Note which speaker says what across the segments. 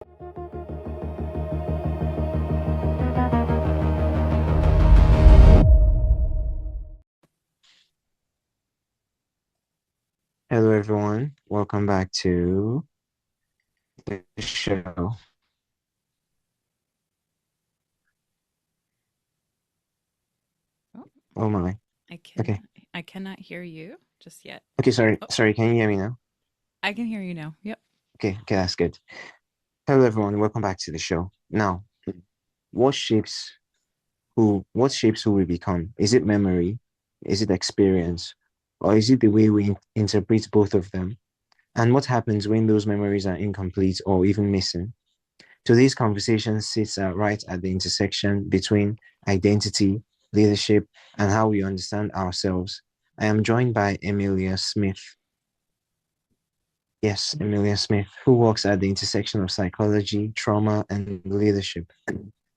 Speaker 1: Hello, everyone. Welcome back to the show.
Speaker 2: Oh,
Speaker 1: Oh my.
Speaker 2: I
Speaker 1: Okay.
Speaker 2: cannot I cannot hear you just yet.
Speaker 1: Okay. Sorry.
Speaker 2: Oh,
Speaker 1: Sorry. Can you hear me now?
Speaker 2: I can hear you now. Yep.
Speaker 1: Okay. Okay. That's good. Hello, everyone. Welcome back to the show. Now, what shapes what shapes who we become? Is it memory? Is it experience? Or is it the way we interpret both of them? And what happens when those memories are incomplete or even missing? Today's conversation sits right at the intersection between identity, leadership, and how we understand ourselves. I am joined by Amelia Smith. Yes, Amelia Smith, who works at the intersection of psychology, trauma, and leadership,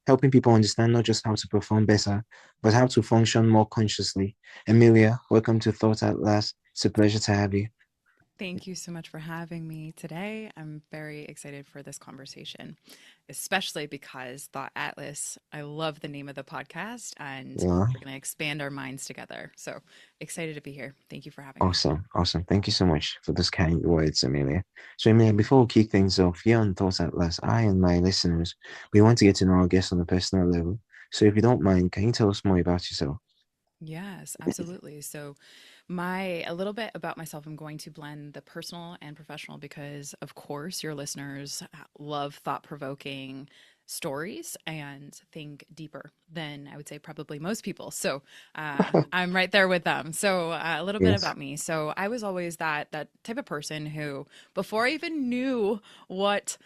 Speaker 1: helping people understand not just how to perform better, but how to function more consciously. Amelia, welcome to Thought at Last. It's a pleasure to have you.
Speaker 2: Thank you so much for having me today. I'm very excited for this conversation, especially because Thought Atlas, I love the name of the podcast, and
Speaker 1: Yeah.
Speaker 2: we're going to expand our minds together. So excited to be here. Thank you for having me.
Speaker 1: Awesome, awesome. Thank you so much for those kind words, Amelia. So, Amelia, before we kick things off, here on Thoughts at Last, I and my listeners, we want to get to know our guests on a personal level. So, if you don't mind, can you tell us more about yourself?
Speaker 2: Yes, absolutely. So, my a little bit about myself, I'm going to blend the personal and professional because, of course, your listeners love thought-provoking stories and think deeper than I would say probably most people. So, I'm right there with them. So, a little bit
Speaker 1: Yes.
Speaker 2: about me. So, I was always that type of person who, before I even knew what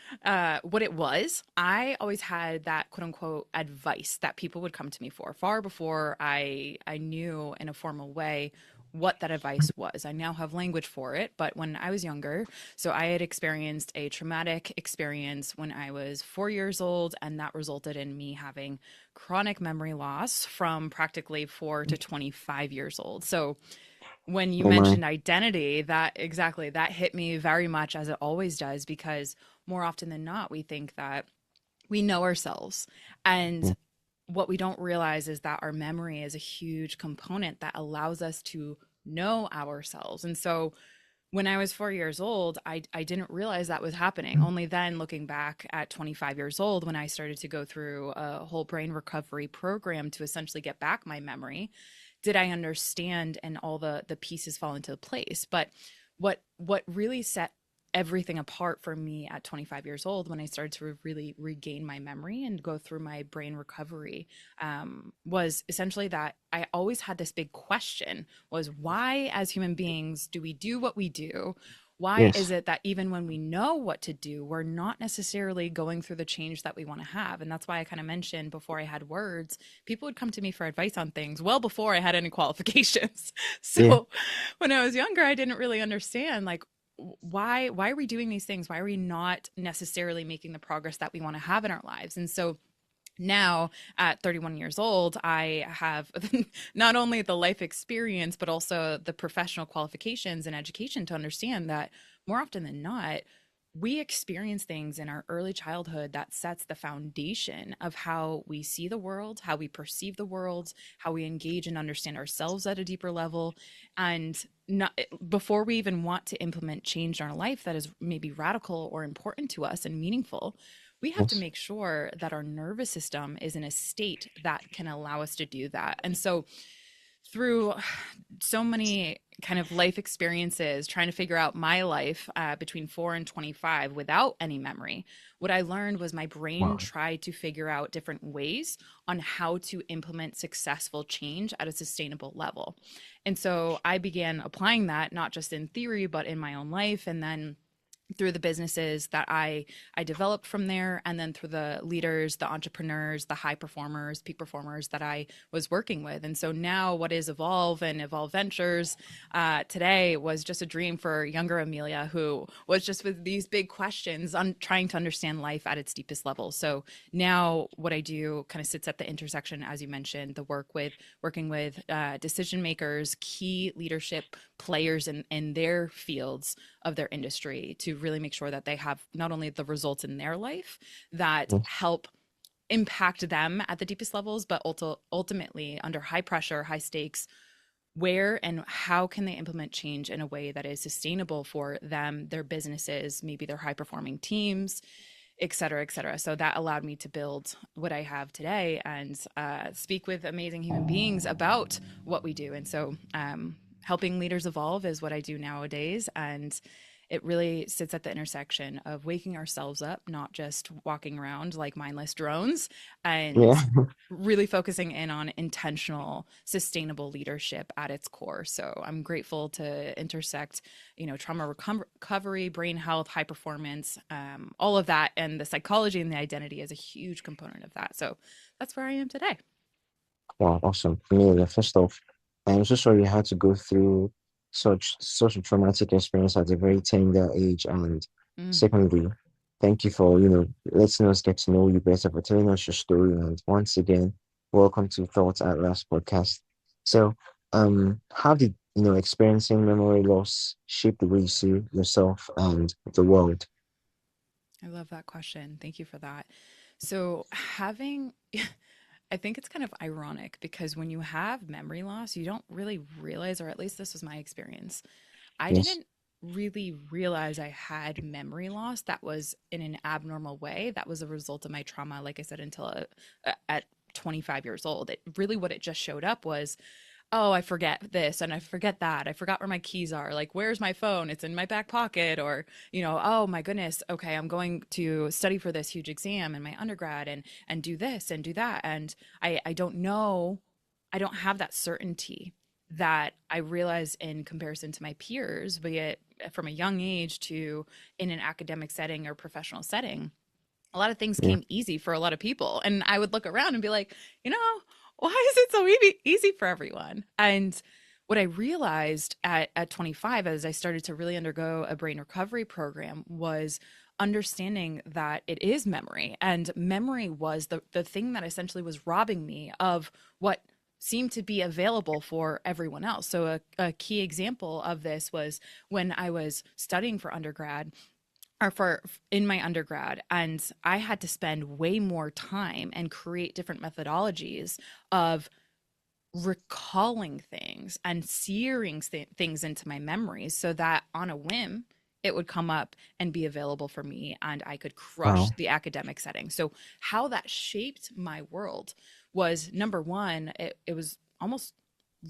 Speaker 2: what it was, I always had that quote unquote advice that people would come to me for far before I knew in a formal way what that advice was. I now have language for it, but when I was younger, so I had experienced a traumatic experience when I was 4 years old, and that resulted in me having chronic memory loss from practically 4 to 25 years old. So when you
Speaker 1: Oh my.
Speaker 2: mentioned identity, that exactly that hit me very much as it always does, because more often than not, we think that we know ourselves. And
Speaker 1: Yeah.
Speaker 2: what we don't realize is that our memory is a huge component that allows us to know ourselves. And so when I was 4 years old, I didn't realize that was happening. Only then, looking back at 25 years old, when I started to go through a whole brain recovery program to essentially get back my memory, did I understand and all the pieces fall into place. But what really set everything apart for me at 25 years old, when I started to really regain my memory and go through my brain recovery, was essentially that I always had this big question: was why, as human beings, do we do what we do? Why is
Speaker 1: Yes.
Speaker 2: it that even when we know what to do, we're not necessarily going through the change that we want to have? And that's why I kind of mentioned before I had words, people would come to me for advice on things well before I had any qualifications.
Speaker 1: Yeah.
Speaker 2: So when I was younger, I didn't really understand, like, why are we doing these things? Why are we not necessarily making the progress that we want to have in our lives? And so now at 31 years old, I have not only the life experience, but also the professional qualifications and education to understand that more often than not, we experience things in our early childhood that sets the foundation of how we see the world, how we perceive the world, how we engage and understand ourselves at a deeper level. And not, before we even want to implement change in our life that is maybe radical or important to us and meaningful, we have to
Speaker 1: Yes.
Speaker 2: make sure that our nervous system is in a state that can allow us to do that. And so, through so many kind of life experiences, trying to figure out my life between 4 and 25 without any memory, what I learned was my brain
Speaker 1: Wow.
Speaker 2: tried to figure out different ways on how to implement successful change at a sustainable level. And so I began applying that not just in theory, but in my own life. And then through the businesses that I developed from there, and then through the leaders, the entrepreneurs, the high performers, peak performers that I was working with. And so now what is Evolve and Evolve Ventures today was just a dream for younger Amelia, who was just with these big questions on trying to understand life at its deepest level. So now what I do kind of sits at the intersection, as you mentioned, the working with decision makers, key leadership players in their fields of their industry to really make sure that they have not only the results in their life that
Speaker 1: Yes.
Speaker 2: help impact them at the deepest levels, but ultimately under high pressure, high stakes, where and how can they implement change in a way that is sustainable for them, their businesses, maybe their high performing teams, et cetera, et cetera. So that allowed me to build what I have today and speak with amazing human beings about what we do. And so helping leaders evolve is what I do nowadays. And it really sits at the intersection of waking ourselves up, not just walking around like mindless drones, and
Speaker 1: Yeah.
Speaker 2: really focusing in on intentional, sustainable leadership at its core. So I'm grateful to intersect, trauma recovery, brain health, high performance, all of that, and the psychology and the identity is a huge component of that. So that's where I am today.
Speaker 1: Wow, awesome. Amelia, first off, I'm so sorry you had to go through such a traumatic experience at a very tender age. And
Speaker 2: Mm,
Speaker 1: secondly, thank you for, letting us get to know you better, for telling us your story. And once again, welcome to Thoughts at Last podcast. So, how did, experiencing memory loss shape the way you see yourself and the world?
Speaker 2: I love that question. Thank you for that. So having I think it's kind of ironic because when you have memory loss, you don't really realize, or at least this was my experience, I
Speaker 1: Yes.
Speaker 2: didn't really realize I had memory loss that was in an abnormal way. That was a result of my trauma, like I said, until at 25 years old. It really, what it just showed up was, oh, I forget this and I forget that. I forgot where my keys are. Like, where's my phone? It's in my back pocket. Or, oh my goodness, okay, I'm going to study for this huge exam in my undergrad and do this and do that. And I don't know, I don't have that certainty that I realize in comparison to my peers, be it from a young age to in an academic setting or professional setting. A lot of things
Speaker 1: Yeah.
Speaker 2: came easy for a lot of people. And I would look around and be like, why is it so easy for everyone? And what I realized at 25, as I started to really undergo a brain recovery program, was understanding that it is memory. And memory was the thing that essentially was robbing me of what seemed to be available for everyone else. So a key example of this was when I was studying for undergrad or for in my undergrad, and I had to spend way more time and create different methodologies of recalling things and searing things into my memories so that on a whim it would come up and be available for me and I could crush
Speaker 1: Wow.
Speaker 2: the academic setting. So how that shaped my world was, number one, it was almost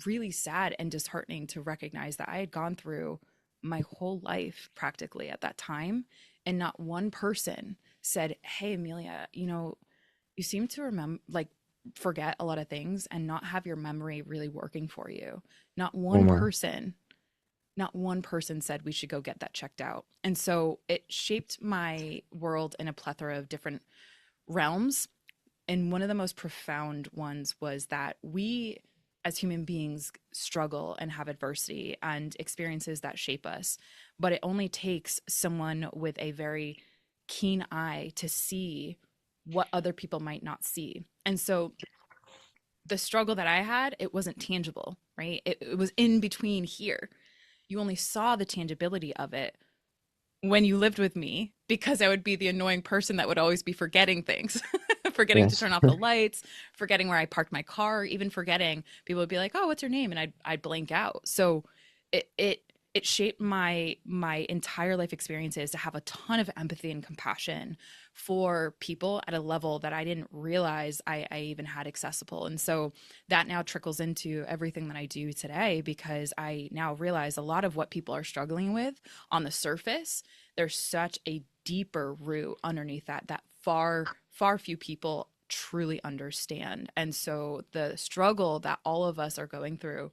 Speaker 2: really sad and disheartening to recognize that I had gone through my whole life practically at that time and not one person said, "Hey Amelia, you seem to remember, like, forget a lot of things and not have your memory really working for you." Not
Speaker 1: Oh
Speaker 2: one
Speaker 1: my.
Speaker 2: person, not one person said we should go get that checked out. And so it shaped my world in a plethora of different realms. And one of the most profound ones was that we as human beings struggle and have adversity and experiences that shape us. But it only takes someone with a very keen eye to see what other people might not see. And so the struggle that I had, it wasn't tangible, right? It was in between here. You only saw the tangibility of it when you lived with me because I would be the annoying person that would always be forgetting things, forgetting to
Speaker 1: Yes.
Speaker 2: turn off the lights, forgetting where I parked my car, even forgetting people would be like, "Oh, what's your name?" And I'd blank out. So it shaped my entire life experiences to have a ton of empathy and compassion for people at a level that I didn't realize I even had accessible. And so that now trickles into everything that I do today because I now realize a lot of what people are struggling with on the surface, there's such a deeper root underneath that far few people truly understand. And so the struggle that all of us are going through,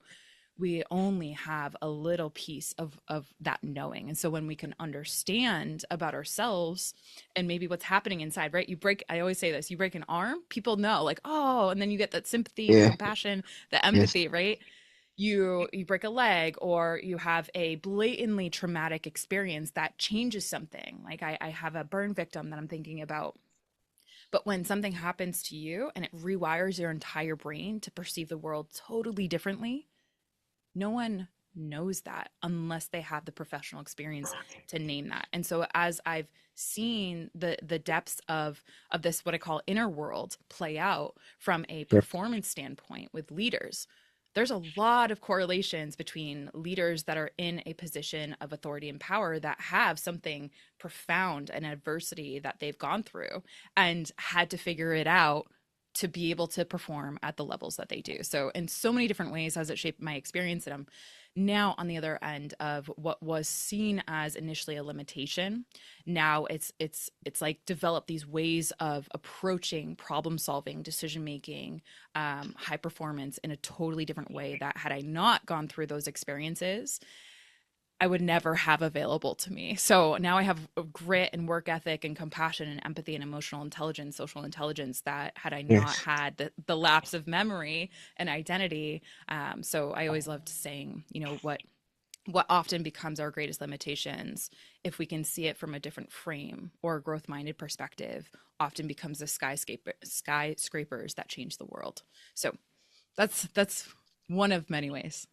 Speaker 2: we only have a little piece of that knowing. And so when we can understand about ourselves and maybe what's happening inside, right? I always say this, you break an arm, people know, like, oh, and then you get that sympathy, the
Speaker 1: Yeah.
Speaker 2: compassion, the
Speaker 1: Yes.
Speaker 2: empathy, right? You break a leg or you have a blatantly traumatic experience that changes something. Like I have a burn victim that I'm thinking about. But when something happens to you and it rewires your entire brain to perceive the world totally differently, no one knows that unless they have the professional experience to name that. And so as I've seen the depths of this, what I call inner world, play out from a
Speaker 1: Yep.
Speaker 2: performance standpoint with leaders, there's a lot of correlations between leaders that are in a position of authority and power that have something profound and adversity that they've gone through and had to figure it out to be able to perform at the levels that they do. So in so many different ways has it shaped my experience, and I'm now on the other end of what was seen as initially a limitation. Now it's like develop these ways of approaching problem solving, decision making, high performance in a totally different way that had I not gone through those experiences, I would never have available to me. So now I have a grit and work ethic and compassion and empathy and emotional intelligence, social intelligence that had I not
Speaker 1: Yes.
Speaker 2: had the lapse of memory and identity. So I always loved saying, what often becomes our greatest limitations, if we can see it from a different frame or a growth minded perspective, often becomes the skyscrapers that change the world. So that's one of many ways.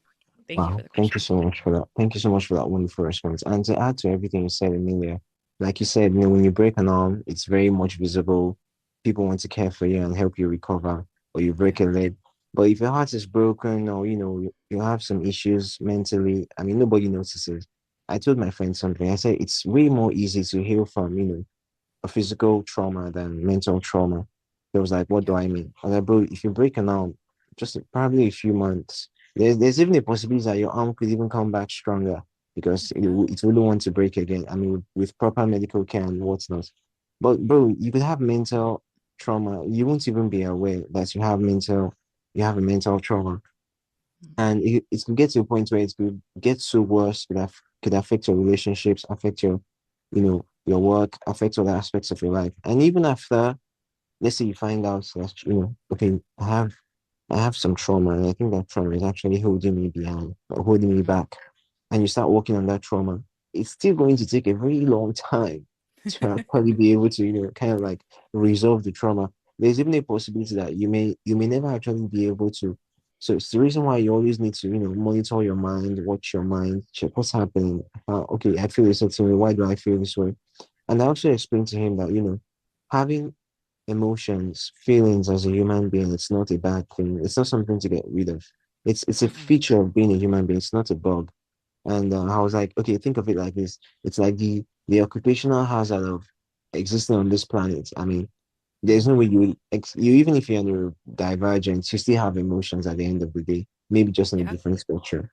Speaker 2: Thank you for
Speaker 1: Wow.
Speaker 2: the
Speaker 1: Thank you
Speaker 2: question.
Speaker 1: so much for that. Thank you so much for that wonderful response. And to add to everything you said, Amelia, like you said, when you break an arm, it's very much visible. People want to care for you and help you recover, or you
Speaker 2: Yeah.
Speaker 1: break a leg. But if your heart is broken, or you have some issues mentally, I mean, nobody notices. I told my friend something. I said it's way more easy to heal from, a physical trauma than mental trauma. He was like, what do
Speaker 2: Yeah.
Speaker 1: I mean? I was like, bro, if you break an arm, just probably a few months, there's even a possibility that your arm could even come back stronger because
Speaker 2: Yeah.
Speaker 1: it really wants to break again. I mean, with proper medical care and whatnot. But bro, you could have mental trauma. You won't even be aware that you have a mental trauma. And it can get to a point where it could get so worse that could affect your relationships, affect your work, affect other aspects of your life. And even after, let's say you find out that, okay, I have some trauma, and I think that trauma is actually holding me behind or holding me
Speaker 2: Mm-hmm.
Speaker 1: back. And you start working on that trauma, it's still going to take a very long time to actually be able to, kind of like resolve the trauma. There's even a possibility that you may never actually be able to. So it's the reason why you always need to, monitor your mind, watch your mind, check what's happening. Okay, I feel this certain way. Why do I feel this way? And I also explained to him that, having emotions, feelings as a human being, it's not a bad thing. It's not something to get rid of. It's a
Speaker 2: Mm-mm.
Speaker 1: feature of being a human being. It's not a bug. And I was like, okay, think of it like this. It's like the occupational hazard of existing on this planet. I mean, there's no way
Speaker 2: Mm-hmm.
Speaker 1: you even if you're neurodivergent, you still have emotions at the end of the day, maybe just on a
Speaker 2: Yeah.
Speaker 1: different spectrum.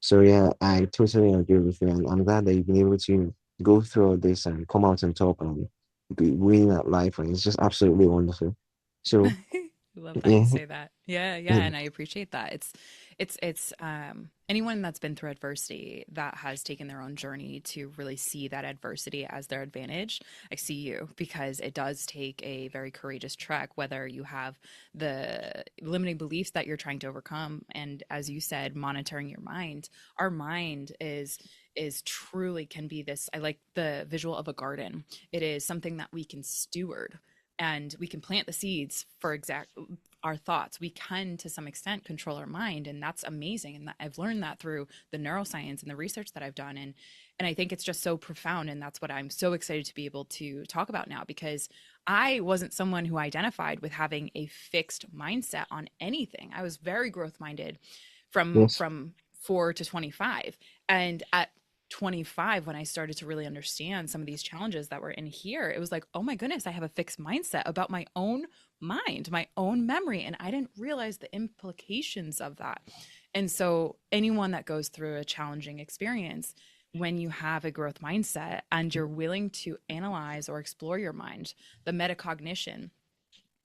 Speaker 1: So yeah, I totally agree with you, and I'm glad that you've been able to go through all this and come out and talk and be winning at life, and it's just absolutely wonderful. So
Speaker 2: I love that you
Speaker 1: yeah,
Speaker 2: say that. Yeah, yeah,
Speaker 1: yeah,
Speaker 2: and I appreciate that. It's anyone that's been through adversity that has taken their own journey to really see that adversity as their advantage. I see you because it does take a very courageous trek, whether you have the limiting beliefs that you're trying to overcome, and as you said, monitoring your mind. Our mind is truly can be this. I like the visual of a garden. It is something that we can steward and we can plant the seeds for exact our thoughts. We can to some extent control our mind, and that's amazing, and I've learned that through the neuroscience and the research that I've done, and I think it's just so profound, and that's what I'm so excited to be able to talk about now, because I wasn't someone who identified with having a fixed mindset on anything. I was very growth minded from
Speaker 1: yes,
Speaker 2: 4 to 25, and at 25, when I started to really understand some of these challenges that were in here, it was like, oh my goodness, I have a fixed mindset about my own mind, my own memory, and I didn't realize the implications of that. And so anyone that goes through a challenging experience, when you have a growth mindset and you're willing to analyze or explore your mind, the metacognition,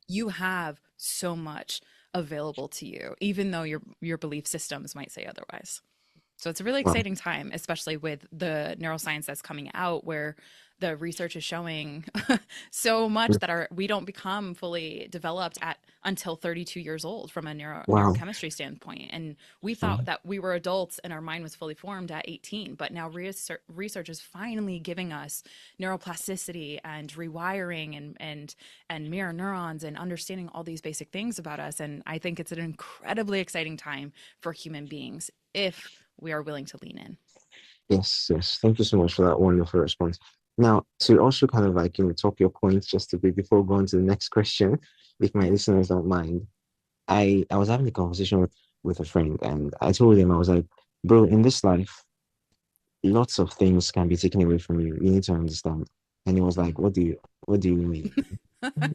Speaker 2: you have so much available to you, even though your belief systems might say otherwise. So it's a really
Speaker 1: wow,
Speaker 2: exciting time, especially with the neuroscience that's coming out, where the research is showing so much that our we don't become fully developed at until 32 years old from a
Speaker 1: wow,
Speaker 2: neurochemistry standpoint. And we
Speaker 1: wow,
Speaker 2: thought that we were adults and our mind was fully formed at 18, but now research is finally giving us neuroplasticity and rewiring and mirror neurons and understanding all these basic things about us. And I think it's an incredibly exciting time for human beings if we are willing to lean in.
Speaker 1: Yes, yes. Thank you so much for that wonderful response. Now, to also kind of like, talk your points just a bit before going to the next question, if my
Speaker 2: Yeah.
Speaker 1: listeners don't mind. I was having a conversation with a friend, and I told him, I was like, bro, in this life, lots of things can be taken away from you. You need to understand. And he was like,
Speaker 2: Mm.
Speaker 1: what do you mean?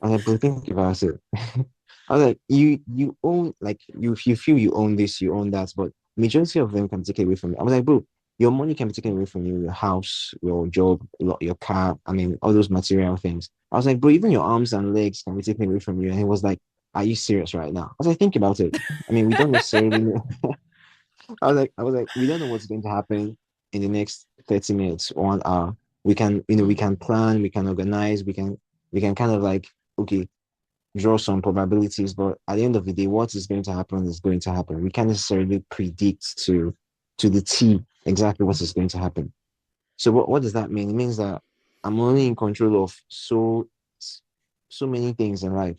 Speaker 1: I was like, bro, think about it. I was like, you own, like, you feel you own this, you own that, but majority of them can take it away from you. I was like, bro, your money can be taken away from you, your house, your job, your car, I mean, all those material things. I was like, bro, even your arms and legs can be taken away from you. And he was like, are you serious right now? I was like, think about it. I mean, we don't necessarily know. I was like, we don't know what's going to happen in the next 30 minutes or 1 hour. We can, we
Speaker 2: Mm.
Speaker 1: can plan, we can organize, we can kind of like, okay, draw some probabilities, but at the end of the day, what is going to happen is going to happen. We can't necessarily predict to the T exactly what is going to happen. So what does that mean? It means that I'm only in control of so many things in life.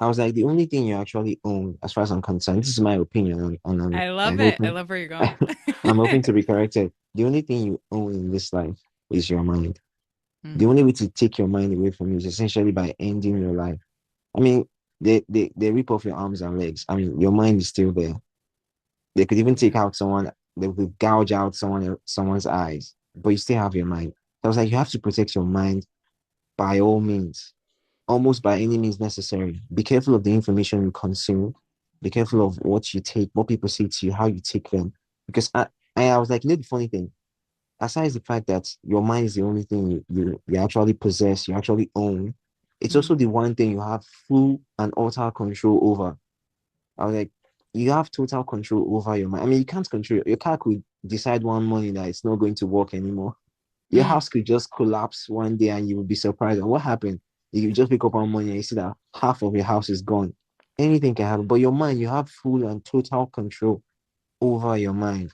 Speaker 1: I was like, the only thing you actually own, as far as I'm concerned, this is my opinion, and
Speaker 2: I
Speaker 1: I'm
Speaker 2: love it. I
Speaker 1: hoping
Speaker 2: love where you're going.
Speaker 1: I'm hoping to be corrected. The only thing you own in this life is your mind. The
Speaker 2: Mm.
Speaker 1: only way to take your mind away from you is essentially by ending your life. I mean, they rip off your arms and legs. I mean, your mind is still there. They could even take
Speaker 2: Yeah.
Speaker 1: out someone, they could gouge out someone's eyes, but you still have your mind. I was like, you have to protect your mind by all means, almost by any means necessary. Be careful of the information you consume. Be careful of what you take, what people say to you, how you take them. Because I was like, the funny thing, aside the fact that your mind is the only thing you actually possess, you actually own, it's also
Speaker 2: Mm.
Speaker 1: the one thing you have full and utter control over. I was like, you have total control over your mind. I mean, you can't control your car could decide one morning that it's not going to work anymore. Your
Speaker 2: Mm.
Speaker 1: house could just collapse one day and you will be surprised. And what happened? You just wake up one morning and you see that half of your house is gone. Anything can happen. But your mind, you have full and total control over your mind.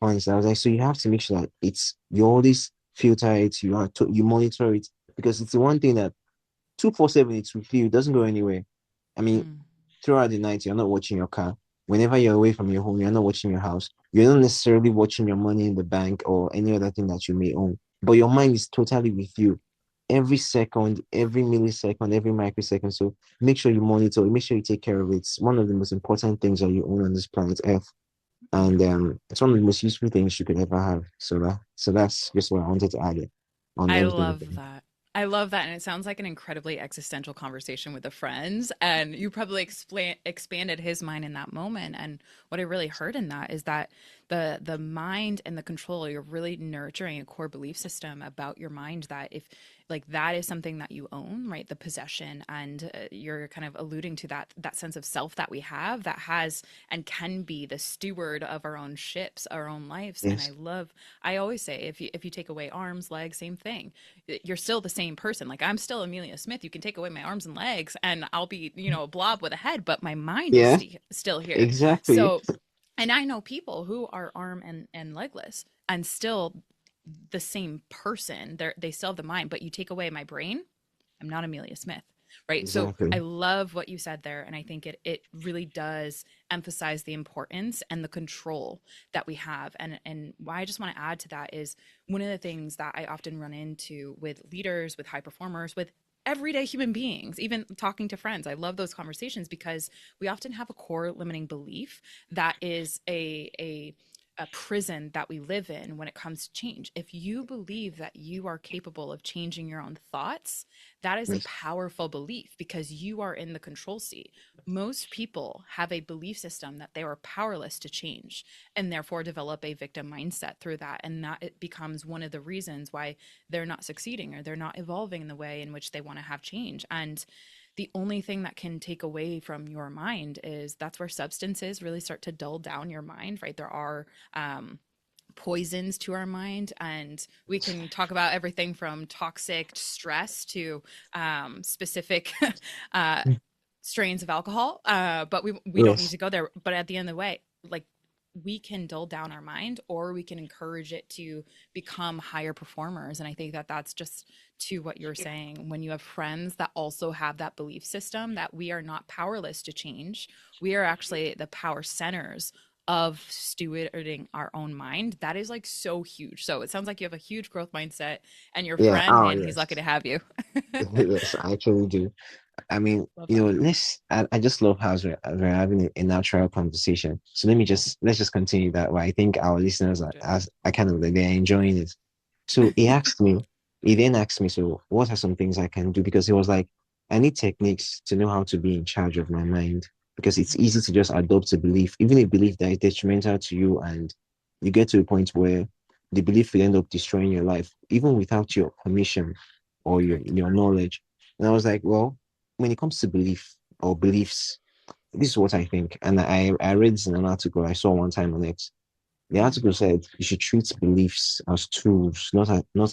Speaker 1: Honestly, I was like, so you have to make sure that you always filter it, you monitor it, because it's the one thing that 247 it's with you, it doesn't go anywhere. I mean,
Speaker 2: Mm.
Speaker 1: throughout the night, you're not watching your car. Whenever you're away from your home, you're not watching your house. You're not necessarily watching your money in the bank or any other thing that you may own. But your mind is totally with you every second, every millisecond, every microsecond. So make sure you monitor, make sure you take care of it. It's one of the most important things that you own on this planet Earth. And
Speaker 2: Yeah.
Speaker 1: it's one of the most useful things you could ever have. So that's just what I wanted to add it on
Speaker 2: I love
Speaker 1: everything.
Speaker 2: that. I love that. And it sounds like an incredibly existential conversation with a friend. And you probably expanded his mind in that moment. And what I really heard in that is that the mind and the control, you're really nurturing a core belief system about your mind that if like that is something that you own, right? The possession. And you're kind of alluding to that sense of self that we have that has and can be the steward of our own ships, our own lives. And
Speaker 1: Yes.
Speaker 2: I always say if you take away arms, legs, same thing, you're still the same person. Like I'm still Amelia Smith. You can take away my arms and legs and I'll be, a blob with a head, but my mind is
Speaker 1: Yeah,
Speaker 2: still here.
Speaker 1: exactly.
Speaker 2: So, and I know people who are arm and legless and still the same person. They still have the mind, but you take away my brain, I'm not Amelia Smith. Right. So I
Speaker 1: Exactly.
Speaker 2: love what you said there. And I think it really does emphasize the importance and the control that we have. And why I just want to add to that is one of the things that I often run into with leaders, with high performers, with everyday human beings, even talking to friends. I love those conversations because we often have a core limiting belief that is a prison that we live in when it comes to change. If you believe that you are capable of changing your own thoughts, that is a
Speaker 1: Yes.
Speaker 2: powerful belief because you are in the control seat. Most people have a belief system that they are powerless to change and therefore develop a victim mindset through that. And that it becomes one of the reasons why they're not succeeding or they're not evolving in the way in which they want to have change. And the only thing that can take away from your mind is that's where substances really start to dull down your mind, right? There are poisons to our mind, and we can talk about everything from toxic stress to specific uh, strains of alcohol, but we don't need
Speaker 1: Yes.
Speaker 2: to go there. But at the end of the way, like we can dull down our mind or we can encourage it to become higher performers. And I think that that's just to what you're saying. When you have friends that also have that belief system that we are not powerless to change, we are actually the power centers of stewarding our own mind, that is like so huge. So it sounds like you have a huge growth mindset, and your
Speaker 1: Yeah.
Speaker 2: friend,
Speaker 1: Oh,
Speaker 2: man, he's lucky
Speaker 1: yes.
Speaker 2: to have you.
Speaker 1: Yes, I actually do. I mean,
Speaker 2: Love that.
Speaker 1: I just love how we're having a natural conversation. So let's just continue that way. I think our listeners are,
Speaker 2: 100.
Speaker 1: as I kind of, like, they're enjoying it. So he then asked me, so what are some things I can do? Because he was like, I need techniques to know how to be in charge of my mind. Because it's
Speaker 2: Mhm.
Speaker 1: easy to just adopt a belief, even a belief that is detrimental to you, and you get to a point where the belief will end up destroying your life, even without your permission or
Speaker 2: Correct.
Speaker 1: your knowledge. And I was like, well, when it comes to belief or beliefs, this is what I think. And I read this in an article I saw one time on X. The
Speaker 2: Mm,
Speaker 1: article said you should treat beliefs as tools, not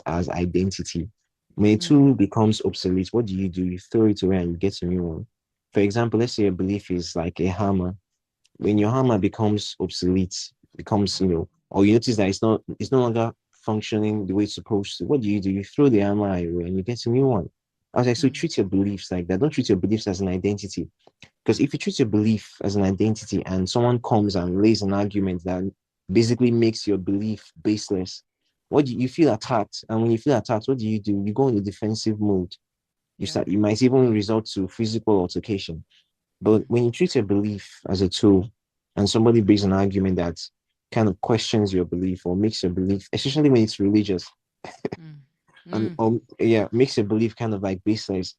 Speaker 1: as identity. When a
Speaker 2: mm,
Speaker 1: tool becomes obsolete, what do? You throw it away and you get a new one. For example, let's say a belief is like a hammer. When your hammer becomes obsolete, becomes, or you notice that it's no longer functioning the way it's supposed to, what do? You throw the hammer away and you get a new one. I was like, so
Speaker 2: mm,
Speaker 1: treat your beliefs like that. Don't treat your beliefs as an identity. Because if you treat your belief as an identity and someone comes and lays an argument that basically makes your belief baseless, you feel attacked? And when you feel attacked, what do? You go into defensive mode.
Speaker 2: yeah.
Speaker 1: You might even resort to physical altercation. But
Speaker 2: Mm,
Speaker 1: when you treat your belief as a tool and somebody brings an argument that kind of questions your belief or makes your belief, especially when it's religious,
Speaker 2: mm,
Speaker 1: and
Speaker 2: mm.
Speaker 1: yeah, makes your belief kind of like baseless,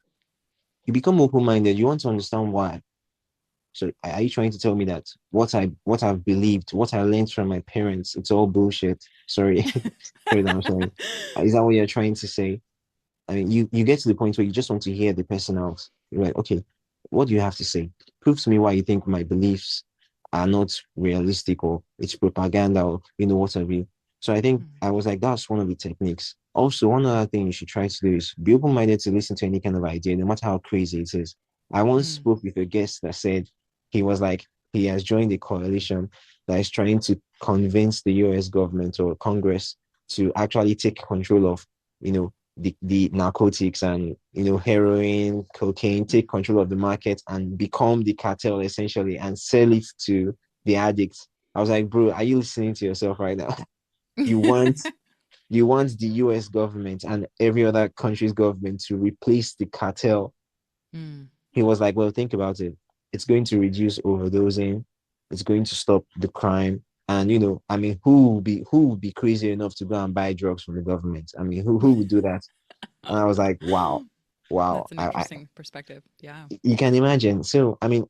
Speaker 1: you become open-minded. You want to understand why. So are you trying to tell me that what I've believed, what I learned from my parents, it's all bullshit? Sorry, sorry, I'm sorry. Is that what you're trying to say? I mean, you get to the point where you just want to hear the person out. You're like, okay, what do you have to say? Prove to me why you think my beliefs are not realistic, or it's propaganda, or what have you. So I think
Speaker 2: Mm,
Speaker 1: I was like, that's one of the techniques. Also, one other thing you should try to do is be open-minded to listen to any kind of idea, no matter how crazy it is. I once
Speaker 2: mm,
Speaker 1: spoke with a guest that said he was like, he has joined a coalition that is trying to convince the US government or Congress to actually take control of, you know, the narcotics and heroin, cocaine, take control of the market and become the cartel essentially and sell it to the addicts. I was like, bro, are you listening to yourself right now? you want you want the US government and every other country's government to replace the cartel.
Speaker 2: mm.
Speaker 1: He was like, well, think about it. It's going to reduce overdosing. It's going to stop the crime. And I mean, who would be crazy enough to go and buy drugs from the government? I mean, who would do that? And I was like, wow, wow.
Speaker 2: That's an interesting perspective. Yeah.
Speaker 1: You can imagine. So, I mean,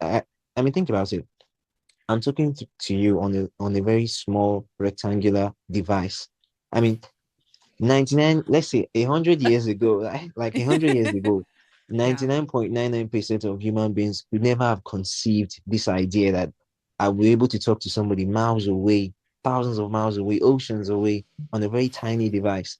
Speaker 1: think about it. I'm talking to you on a very small rectangular device. I mean, 99, let's say 100 years ago, like 100 years ago,
Speaker 2: Yeah.
Speaker 1: 99.99% of human beings would never have conceived this idea that I will be able to talk to somebody miles away, thousands of miles away, oceans away on a very tiny device.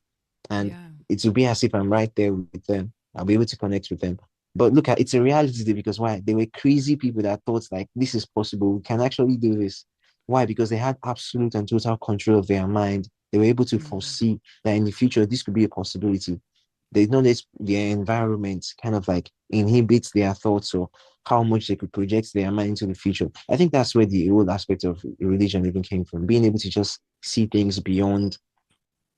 Speaker 1: And
Speaker 2: Yeah.
Speaker 1: it will be as if I'm right there with them. I'll be able to connect with them. But look at it's a reality today because why? They were crazy people that thought like this is possible. We can actually do this. Why? Because they had absolute and total control of their mind. They were able to
Speaker 2: Mm,
Speaker 1: foresee that in the future this could be a possibility. They know that their environment kind of like inhibits their thoughts or how much they could project their mind into the future. I think that's where the old aspect of religion even came from, being able to just see things beyond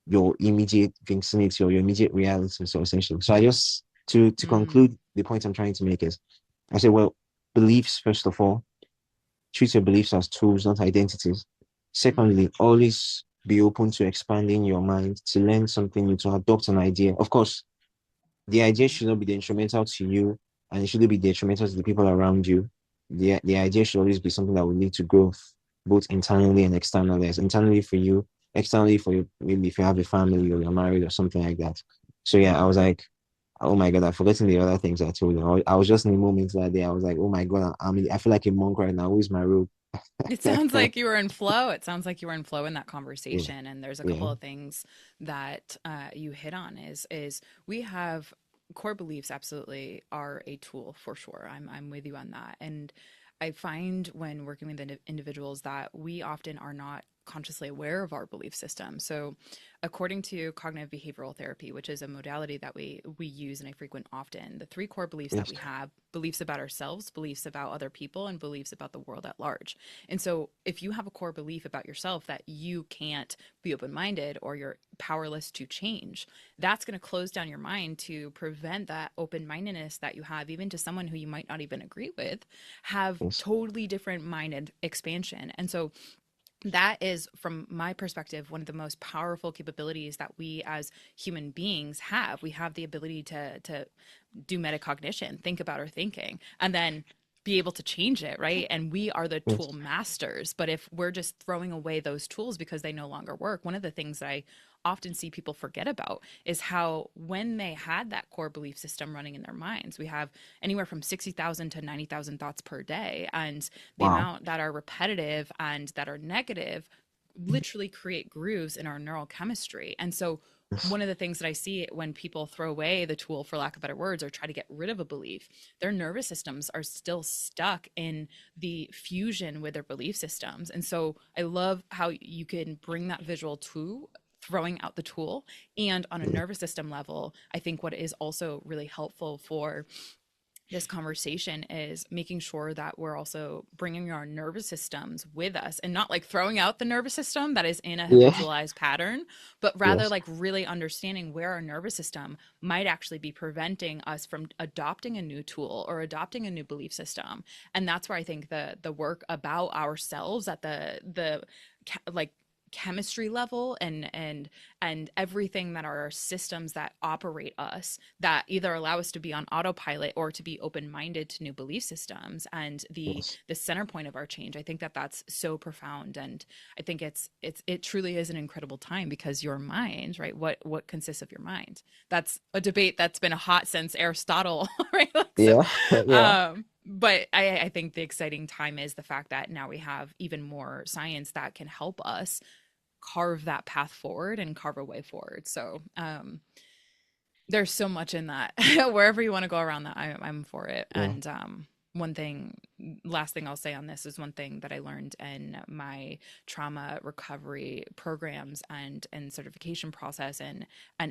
Speaker 1: your immediate vicinity or your immediate reality. So essentially, so I just to
Speaker 2: mm,
Speaker 1: conclude, the point I'm trying to make is, I say, well, beliefs first of all, treat your beliefs as tools, not identities.
Speaker 2: mm,
Speaker 1: Secondly, always be open to expanding your mind, to learn something new, to adopt an idea. Of course, the idea
Speaker 2: mm,
Speaker 1: should not be detrimental to you, and it shouldn't be detrimental to the people around you. The idea should always be something that will lead to growth, both internally and externally. As internally for you, externally for you, maybe if you have a family or you're married or something like that. So yeah, I
Speaker 2: mm.
Speaker 1: was like, oh my God, I've forgotten the other things I told you. I was just in the moment that day. I was like, oh my God, I feel like a monk right now. Who's my robe?
Speaker 2: It sounds like you were in flow. It sounds like you were in flow in that
Speaker 1: Yeah,
Speaker 2: conversation. And there's a
Speaker 1: yeah.
Speaker 2: couple of things that you hit on is we have core beliefs absolutely are a tool for sure. I'm with you on that. And I find when working with individuals that we often are not consciously aware of our belief system. So, according to cognitive behavioral therapy, which is a modality that we use and I frequent often, the three core beliefs that
Speaker 1: Yes.
Speaker 2: we have: beliefs about ourselves, beliefs about other people, and beliefs about the world at large. And so, if you have a core belief about yourself that you can't be open minded or you're powerless to change, that's going to close down your mind to prevent that open mindedness that you have, even to someone who you might not even agree with, have
Speaker 1: Yes.
Speaker 2: totally different minded expansion. And so, that is, from my perspective, one of the most powerful capabilities that we as human beings have. We have the ability to do metacognition, think about our thinking, and then be able to change it, right? And we are the
Speaker 1: Yes.
Speaker 2: tool masters. But if we're just throwing away those tools because they no longer work, one of the things that I often see people forget about is how, when they had that core belief system running in their minds, we have anywhere from 60,000 to 90,000 thoughts per day. And the
Speaker 1: Wow.
Speaker 2: amount that are repetitive and that are negative literally create grooves in our neural chemistry. And so,
Speaker 1: Yes.
Speaker 2: one of the things that I see when people throw away the tool, for lack of better words, or try to get rid of a belief, their nervous systems are still stuck in the fusion with their belief systems. And so I love how you can bring that visual to throwing out the tool. And on a
Speaker 1: Yes.
Speaker 2: nervous system level, I think what is also really helpful for this conversation is making sure that we're also bringing our nervous systems with us, and not like throwing out the nervous system that is in a
Speaker 1: Yeah.
Speaker 2: habitualized pattern, but rather
Speaker 1: Yes.
Speaker 2: like really understanding where our nervous system might actually be preventing us from adopting a new tool or adopting a new belief system. And that's where I think the work about ourselves at the like chemistry level and everything that are our systems that operate us, that either allow us to be on autopilot or to be open-minded to new belief systems, and
Speaker 1: Yes.
Speaker 2: the center point of our change. I think that that's so profound. And I think it truly is an incredible time, because your mind, right, what consists of your mind? That's a debate that's been hot since Aristotle. Right? Like, so
Speaker 1: Yeah. Yeah.
Speaker 2: but I think the exciting time is the fact that now we have even more science that can help us carve that path forward and carve a way forward. So there's so much in that. Wherever you want to go around that, I'm for it.
Speaker 1: Yeah.
Speaker 2: And one thing, last thing I'll say on this is, one thing that I learned in my trauma recovery programs and certification process and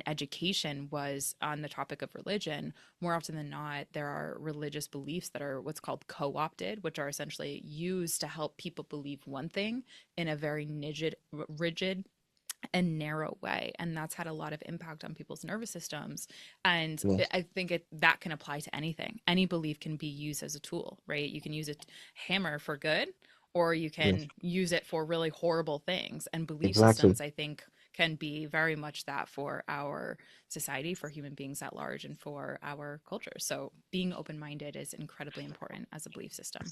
Speaker 2: education was on the topic of religion. More often than not, there are religious beliefs that are what's called co-opted, which are essentially used to help people believe one thing in a very rigid and narrow way. And that's had a lot of impact on people's nervous systems. And
Speaker 1: Yes.
Speaker 2: I think that can apply to anything. Any belief can be used as a tool, right? You can use a hammer for good, or you
Speaker 1: Yes.
Speaker 2: can use it for really horrible things. And belief
Speaker 1: Exactly.
Speaker 2: systems, I think, can be very much that for our society, for human beings at large, and for our culture. So being open minded is incredibly important as a belief system.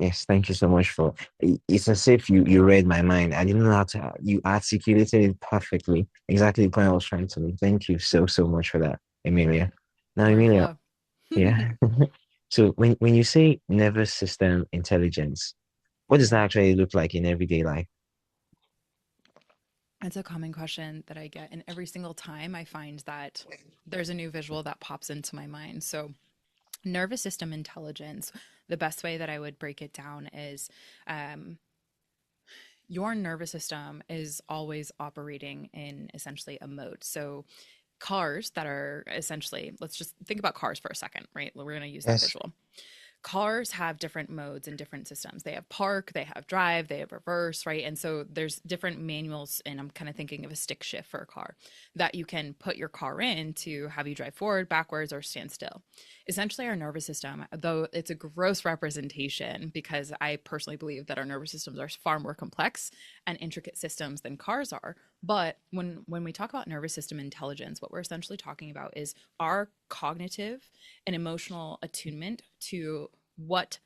Speaker 1: Yes, thank you so much for it's as if you read my mind. I didn't know how to you articulated it perfectly. Exactly the point I was trying to make. Thank you so much for that, Amelia. Now,
Speaker 2: More
Speaker 1: Amelia,
Speaker 2: flow.
Speaker 1: yeah. So when you say nervous system intelligence, what does that
Speaker 2: Yeah.
Speaker 1: actually look like in everyday life?
Speaker 2: It's a common question that I get, and every single time I find that there's a new visual that pops into my mind. So, nervous system intelligence, the best way that I would break it down is um, your nervous system is always operating in essentially a mode. So, cars that are essentially, let's just think about cars for a second, right? We're going to use that
Speaker 1: Yes.
Speaker 2: visual. Cars have different modes and different systems. They have park, they have drive, they have reverse, right? And so there's different manuals, and I'm kind of thinking of a stick shift for a car that you can put your car in to have you drive forward, backwards, or stand still. Essentially, our nervous system, though it's a gross representation, because I personally believe that our nervous systems are far more complex and intricate systems than cars are. But when we talk about nervous system intelligence, what we're essentially talking about is our cognitive and emotional attunement to what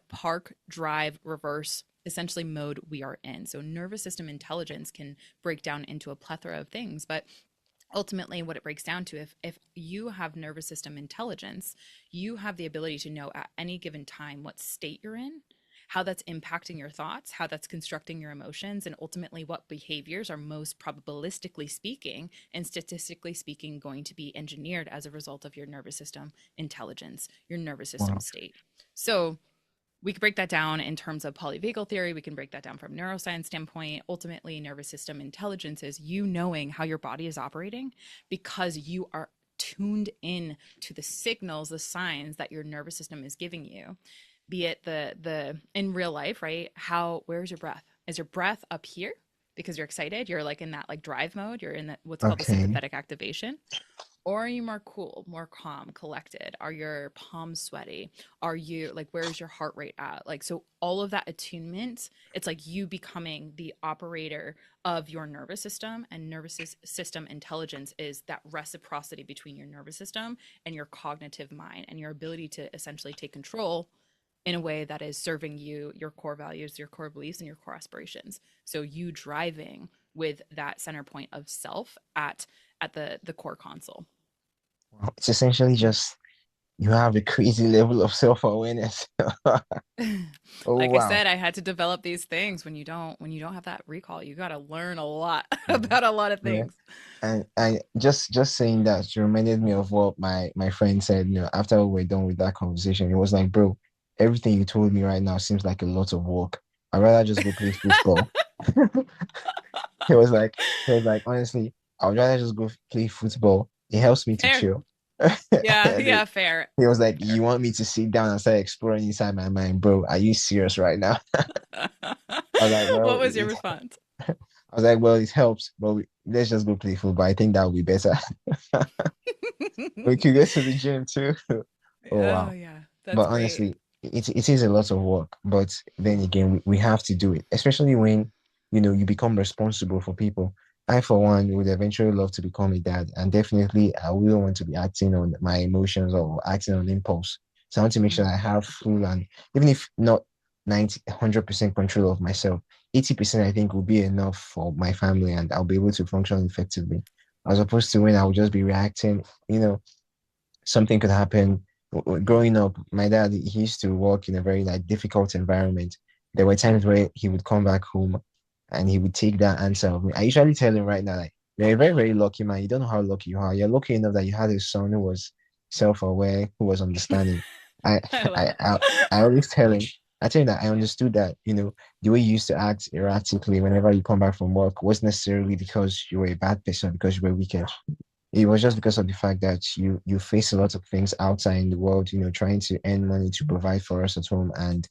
Speaker 2: park, drive, reverse, essentially mode we are in. So nervous system intelligence can break down into a plethora of things, but ultimately what it breaks down to, if you have nervous system intelligence, you have the ability to know at any given time what state you're in, how that's impacting your thoughts, how that's constructing your emotions, and ultimately what behaviors are most probabilistically speaking and statistically speaking going to be engineered as a result of your nervous system intelligence, your nervous system
Speaker 1: Wow.
Speaker 2: state. So we could break that down in terms of polyvagal theory. We can break that down from neuroscience standpoint. Ultimately, nervous system intelligence is you knowing how your body is operating because you are tuned in to the signals, the signs that your nervous system is giving you. Be it the in real life, right? How where's your breath? Is your breath up here because you're excited? You're like in that like drive mode. You're in that what's called the
Speaker 1: Okay.
Speaker 2: sympathetic activation. Or are you more cool, more calm, collected? Are your palms sweaty? Are you like, where's your heart rate at? Like, so all of that attunement, it's like you becoming the operator of your nervous system, and system intelligence is that reciprocity between your nervous system and your cognitive mind and your ability to essentially take control in a way that is serving you, your core values, your core beliefs, and your core aspirations. So you driving with that center point of self at the core console.
Speaker 1: Well, it's essentially just you have a crazy level of self-awareness. Oh
Speaker 2: Like I
Speaker 1: wow.
Speaker 2: said, I had to develop these things. When you don't have that recall, you got to learn a lot
Speaker 1: Yeah.
Speaker 2: about a lot of
Speaker 1: Yeah.
Speaker 2: things.
Speaker 1: And just saying that reminded me of what my friend said, after we were done with that conversation. It was like, bro, everything you told me right now seems like a lot of work. I'd rather just go play football. He was like, he was like, honestly, I would rather just go play football. It helps me to
Speaker 2: Fair.
Speaker 1: chill.
Speaker 2: Yeah,
Speaker 1: And
Speaker 2: yeah, fair.
Speaker 1: he was like,
Speaker 2: Fair.
Speaker 1: you want me to sit down and start exploring inside my mind, bro? Are you serious right now? I was like, well,
Speaker 2: What was your response?
Speaker 1: I was like, well, it helps, but let's just go play football. I think that would be better. We could get to the gym too. Oh
Speaker 2: Oh
Speaker 1: wow.
Speaker 2: yeah, that's
Speaker 1: But
Speaker 2: great.
Speaker 1: honestly, it is a lot of work. But then again, we have to do it, especially when you become responsible for people. I, for one, would eventually love to become a dad, and definitely I wouldn't want to be acting on my emotions or acting on impulse. So I want to make sure I
Speaker 2: Mhm.
Speaker 1: have full and even if not 100% control of myself, 80% I think will be enough for my family, and I'll be able to function effectively, as opposed to when I would just be reacting. Something could happen. Growing up, my dad, he used to work in a very like difficult environment. There were times where he would come back home and he would take that answer of me. I usually tell him right now, like, you're a very, very lucky man. You don't know how lucky you are. You're lucky enough that you had a son who was self-aware, who was understanding. I
Speaker 2: I love
Speaker 1: I
Speaker 2: that.
Speaker 1: I, I always tell him that I understood that, the way you used to act erratically whenever you come back from work wasn't necessarily because you were a bad person, because you were wicked. It was just because of the fact that you face a lot of things outside in the world, trying to earn money to provide for us at home. And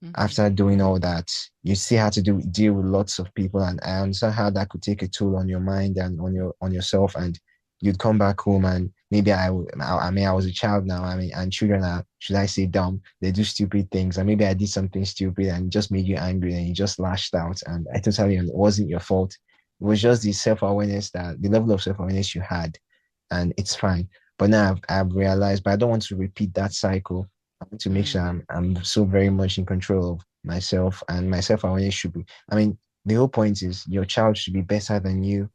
Speaker 2: Hmm.
Speaker 1: after doing all that, you still had to deal with lots of people. And I understand how that could take a toll on your mind and on yourself. And you'd come back home and maybe I mean I was a child now. I mean, and children are, should I say, dumb. They do stupid things. And maybe I did something stupid and it just made you angry and you just lashed out. And I totally, it wasn't your fault. It was just the self-awareness, that the level of self-awareness you had, and it's fine. But now I've realized, but I don't want to repeat that cycle. I want to make sure
Speaker 2: Mm.
Speaker 1: I'm so very much in control of myself, and my self-awareness should be, I mean, the whole point is your child should be better than you.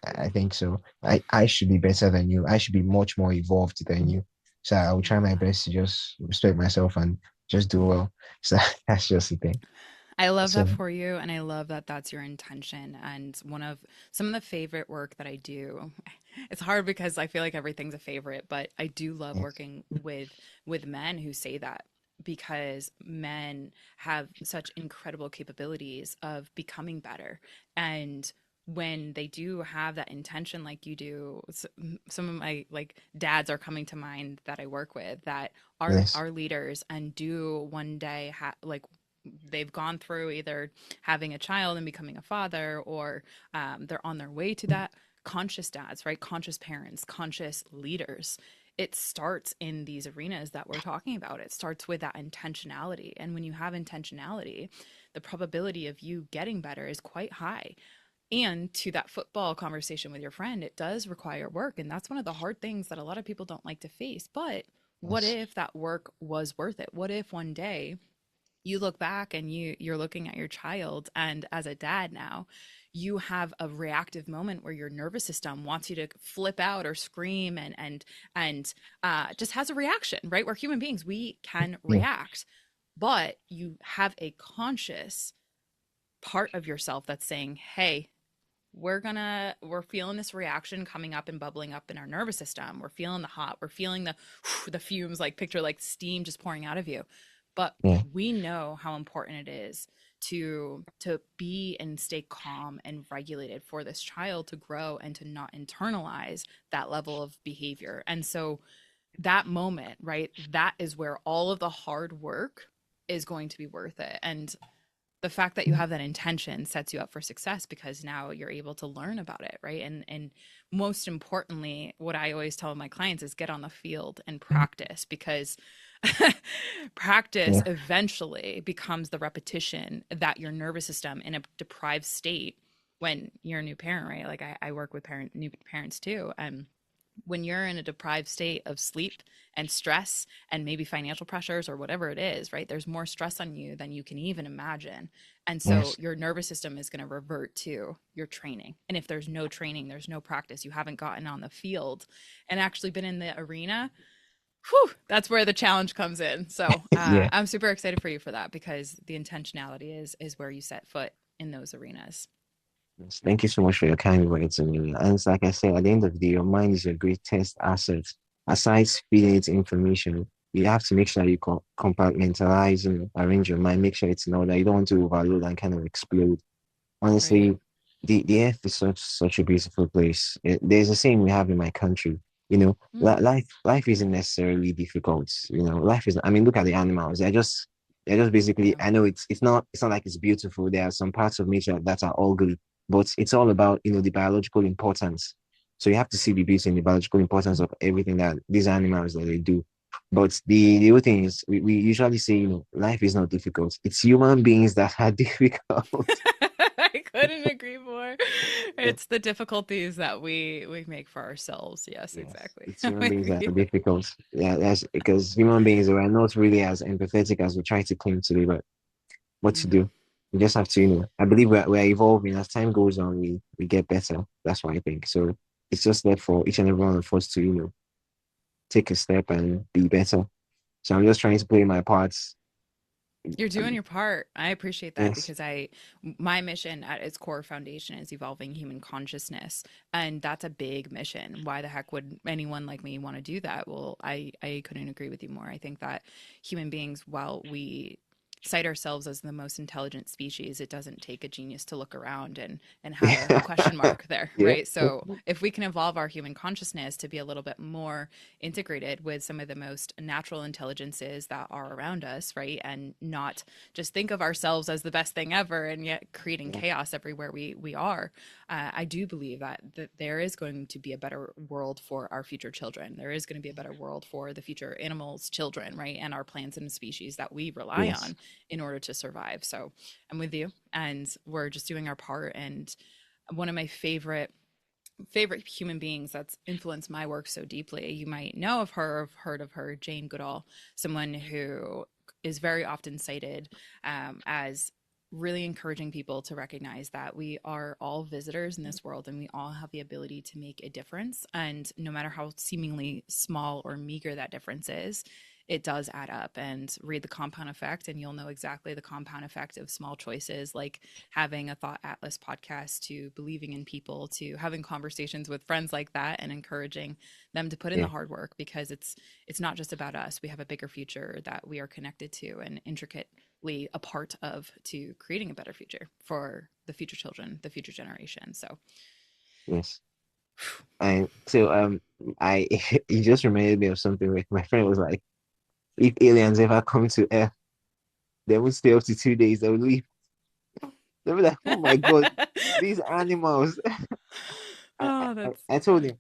Speaker 1: I think so. I should be better than you. I should be much more evolved than you. So I will try
Speaker 2: Love
Speaker 1: my
Speaker 2: that.
Speaker 1: best to just respect myself and just do well. So that's just the thing.
Speaker 2: I love that
Speaker 1: So
Speaker 2: for you, and I love that that's your intention. And one of some of the favorite work that I do, it's hard because I feel like everything's a favorite, but I do love
Speaker 1: yes,
Speaker 2: working with men who say that because men have such incredible capabilities of becoming better. And when they do have that intention like you do, some of my like dads are coming to mind that I work with that
Speaker 1: yes,
Speaker 2: are leaders and do one day like they've gone through either having a child and becoming a father, or they're on their way to that. Conscious dads, right? Conscious parents, conscious leaders. It starts in these arenas that we're talking about. It starts with that intentionality. And when you have intentionality, the probability of you getting better is quite high. And to that football conversation with your friend, it does require work. And that's one of the hard things that a lot of people don't like to face. But what
Speaker 1: yes,
Speaker 2: if that work was worth it? What if one day you look back and you're looking at your child, and as a dad now, you have a reactive moment where your nervous system wants you to flip out or scream and just has a reaction, right? We're human beings, we can
Speaker 1: yeah,
Speaker 2: react, but you have a conscious part of yourself that's saying, hey, we're feeling this reaction coming up and bubbling up in our nervous system. We're feeling the hot, we're feeling the fumes, like picture like steam just pouring out of you. but
Speaker 1: Yeah.
Speaker 2: we know how important it is to be and stay calm and regulated for this child to grow and to not internalize that level of behavior. And so that moment, right, that is where all of the hard work is going to be worth it. And the fact that you have that intention sets you up for success because now you're able to learn about it, right? And most importantly, what I always tell my clients is get on the field and practice, because practice
Speaker 1: Yeah.
Speaker 2: eventually becomes the repetition that your nervous system in a deprived state, when you're a new parent, right? Like I work with new parents too. When you're in a deprived state of sleep and stress and maybe financial pressures or whatever it is, right? There's more stress on you than you can even imagine. And so
Speaker 1: Yes.
Speaker 2: your nervous system is going to revert to your training. And if there's no training, there's no practice, you haven't gotten on the field and actually been in the arena, whew, that's where the challenge comes in. So
Speaker 1: Yeah.
Speaker 2: I'm super excited for you for that, because the intentionality is where you set foot in those arenas.
Speaker 1: Yes. Thank you so much for your kind words, Amelia. And it's like I said, at the end of the day, your mind is your greatest asset. Aside feeding it information, you have to make sure you compartmentalize and arrange your mind, make sure it's in order. You don't want to overload and kind of explode.
Speaker 2: Right.
Speaker 1: Honestly, the earth is such a beautiful place. There's a saying we have in my country, you know,
Speaker 2: Mm.
Speaker 1: life isn't necessarily difficult. You know, life is. I mean, look at the animals. They're just basically.
Speaker 2: Yeah.
Speaker 1: I know it's not like it's beautiful. There are some parts of nature that are ugly, but it's all about the biological importance. So you have to see the beauty and the biological importance of everything that these animals that they do. But the other thing is, we usually say, life is not difficult. It's human beings that are difficult.
Speaker 2: I couldn't agree more. It's the difficulties that we make for ourselves. Yes,
Speaker 1: Yes,
Speaker 2: exactly.
Speaker 1: it's
Speaker 2: I'm
Speaker 1: human beings
Speaker 2: with
Speaker 1: that
Speaker 2: you.
Speaker 1: are difficult. Yeah, that's because human beings are not really as empathetic as we try to claim to be. But what to
Speaker 2: Mm.
Speaker 1: do? We just have to, I believe we're evolving. As time goes on, we get better. That's what I think. So it's just there for each and every one of us to, take a step and be better. So I'm just trying to play my parts.
Speaker 2: You're doing your part. I appreciate that,
Speaker 1: Yes.
Speaker 2: because my mission at its core foundation is evolving human consciousness. And that's a big mission. Why the heck would anyone like me want to do that? Well, I couldn't agree with you more. I think that human beings, while we cite ourselves as the most intelligent species, it doesn't take a genius to look around and have a question mark there,
Speaker 1: Yeah.
Speaker 2: right? So if we can evolve our human consciousness to be a little bit more integrated with some of the most natural intelligences that are around us, right? And not just think of ourselves as the best thing ever and yet creating
Speaker 1: Yeah.
Speaker 2: chaos everywhere we are. I do believe that there is going to be a better world for our future children. There is going to be a better world for the future animals, children, right? And our plants and species that we rely
Speaker 1: Yes.
Speaker 2: on in order to survive. So I'm with you, and we're just doing our part. And one of my favorite human beings that's influenced my work so deeply. You might know of her, have heard of her, Jane Goodall, someone who is very often cited as really encouraging people to recognize that we are all visitors in this world and we all have the ability to make a difference. And no matter how seemingly small or meager that difference is, it does add up. And read The Compound Effect and you'll know exactly the compound effect of small choices, like having a Thought Atlas podcast, to believing in people, to having conversations with friends like that and encouraging them to put in the
Speaker 1: Yeah.
Speaker 2: hard work, because it's not just about us. We have a bigger future that we are connected to and intricately a part of, to creating a better future for the future children, the future generation. So
Speaker 1: Yes. And so I you just reminded me of something where my friend was like, if aliens ever come to Earth, they would stay up to 2 days, they would leave. They were like, oh my God, these animals. I, I,
Speaker 2: Oh,
Speaker 1: I
Speaker 2: that's
Speaker 1: I
Speaker 2: so
Speaker 1: told
Speaker 2: funny.
Speaker 1: him,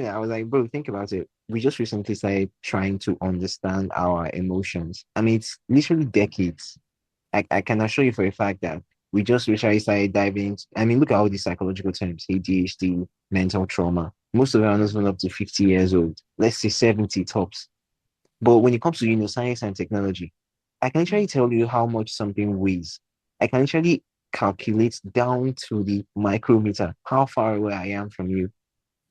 Speaker 1: that I was like, bro, think about it. We just recently started trying to understand our emotions. I mean, it's literally decades. I can assure you for a fact that we just recently started diving into, I mean, look at all these psychological terms, ADHD, mental trauma. Most of them are not even up to 50 years old. Let's say 70 tops. But when it comes to science and technology, I can actually
Speaker 2: Mm.
Speaker 1: tell you how much something weighs. I can actually calculate down to the micrometer how far away I am from you.